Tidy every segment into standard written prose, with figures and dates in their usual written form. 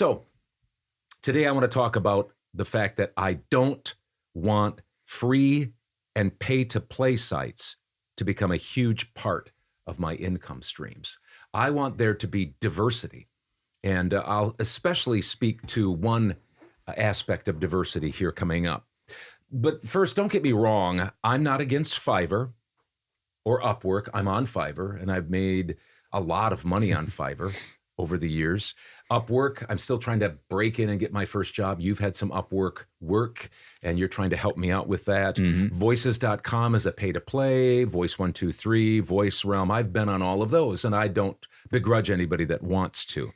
So today I want to talk about the fact that I don't want free and pay-to-play sites to become a huge part of my income streams. I want there to be diversity. And I'll especially speak to one aspect of diversity here coming up. But first, don't get me wrong. I'm not against Fiverr or Upwork. I'm on Fiverr, and I've made a lot of money on Fiverr over the years. Upwork, I'm still trying to break in and get my first job. You've had some Upwork work, and you're trying to help me out with that. Voices.com is a pay-to-play, Voice123, Voice Realm. I've been on all of those, and I don't begrudge anybody that wants to.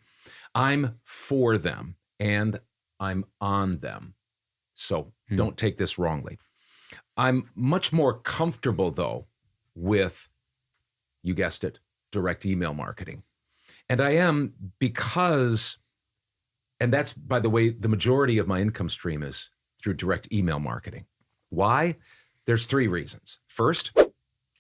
I'm for them, and I'm on them. So don't take this wrongly. I'm much more comfortable, though, with, you guessed it, direct email marketing. And I am because, and that's, by the way, the majority of my income stream is through direct email marketing. Why? There's three reasons. First,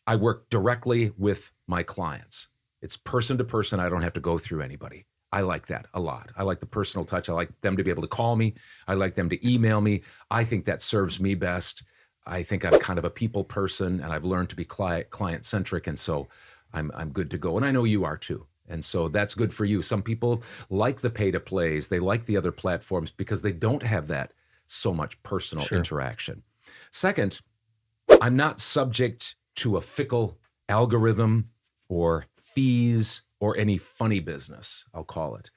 I work directly with my clients. It's person to person. I don't have to go through anybody. I like that a lot. I like the personal touch. I like them to be able to call me. I like them to email me. I think that serves me best. I think I'm kind of a people person, and I've learned to be client-centric, and so I'm good to go. And I know you are too. And so that's good for you. Some people like the pay-to-plays. They like the other platforms because they don't have that so much personal interaction. Second, I'm not subject to a fickle algorithm or fees or any funny business, I'll call it.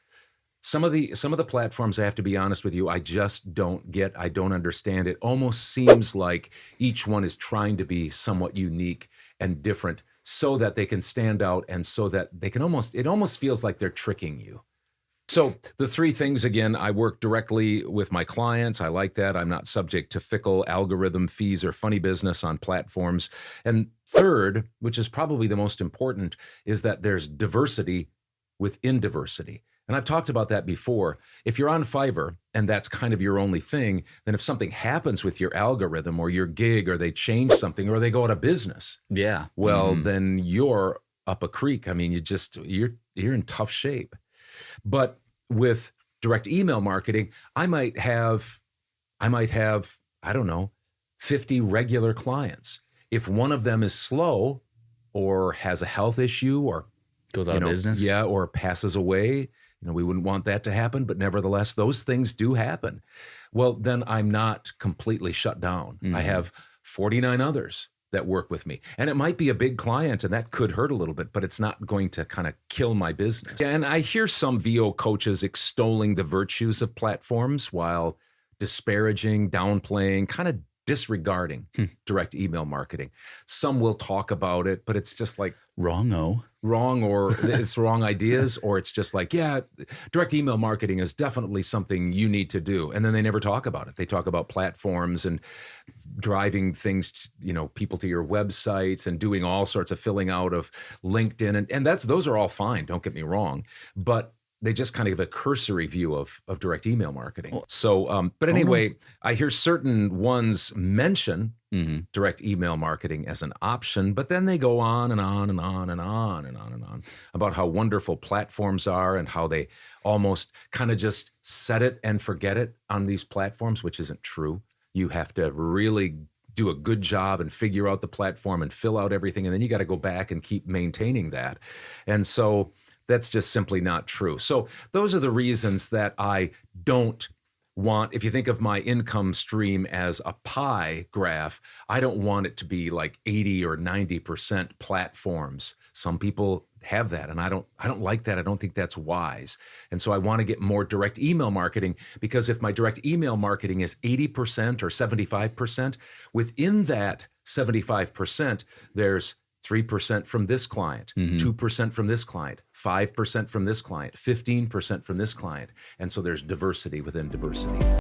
Some of the platforms, I have to be honest with you, I just don't get. I don't understand. It almost seems like each one is trying to be somewhat unique and different so that they can stand out and so that they can it almost feels like they're tricking you. So the three things, again, I work directly with my clients. I like that. I'm not subject to fickle algorithm fees or funny business on platforms. And third, which is probably the most important, is that there's diversity within diversity. And I've talked about that before. If you're on Fiverr and that's kind of your only thing, then if something happens with your algorithm or your gig, or they change something, or they go out of business, well, then you're up a creek. I mean, you're in tough shape. But with direct email marketing, I might have, I don't know, 50 regular clients. If one of them is slow or has a health issue or goes out of business, or passes away, we wouldn't want that to happen, but nevertheless, those things do happen. Well, then I'm not completely shut down. I have 49 others that work with me. And it might be a big client, and that could hurt a little bit, but it's not going to kind of kill my business. And I hear some VO coaches extolling the virtues of platforms while disparaging, downplaying, kind of disregarding direct email marketing. Some will talk about it, but it's just like wrong, or it's wrong ideas, or it's just like, yeah, direct email marketing is definitely something you need to do. And then they never talk about it. They talk about platforms and driving things, people to your websites and doing all sorts of filling out of LinkedIn. And those are all fine. Don't get me wrong. But they just kind of have a cursory view of direct email marketing. So, but anyway, I hear certain ones mention direct email marketing as an option, but then they go on and on and on and on and on and on about how wonderful platforms are and how they almost kind of just set it and forget it on these platforms, which isn't true. You have to really do a good job and figure out the platform and fill out everything, and then you got to go back and keep maintaining that. And so that's just simply not true. So those are the reasons that I don't want, if you think of my income stream as a pie graph, I don't want it to be like 80 or 90% platforms. Some people have that, and I don't like that. I don't think that's wise. And so I want to get more direct email marketing, because if my direct email marketing is 80% or 75%, within that 75%, there's 3% from this client, 2% from this client, 5% from this client, 15% from this client. And so there's diversity within diversity.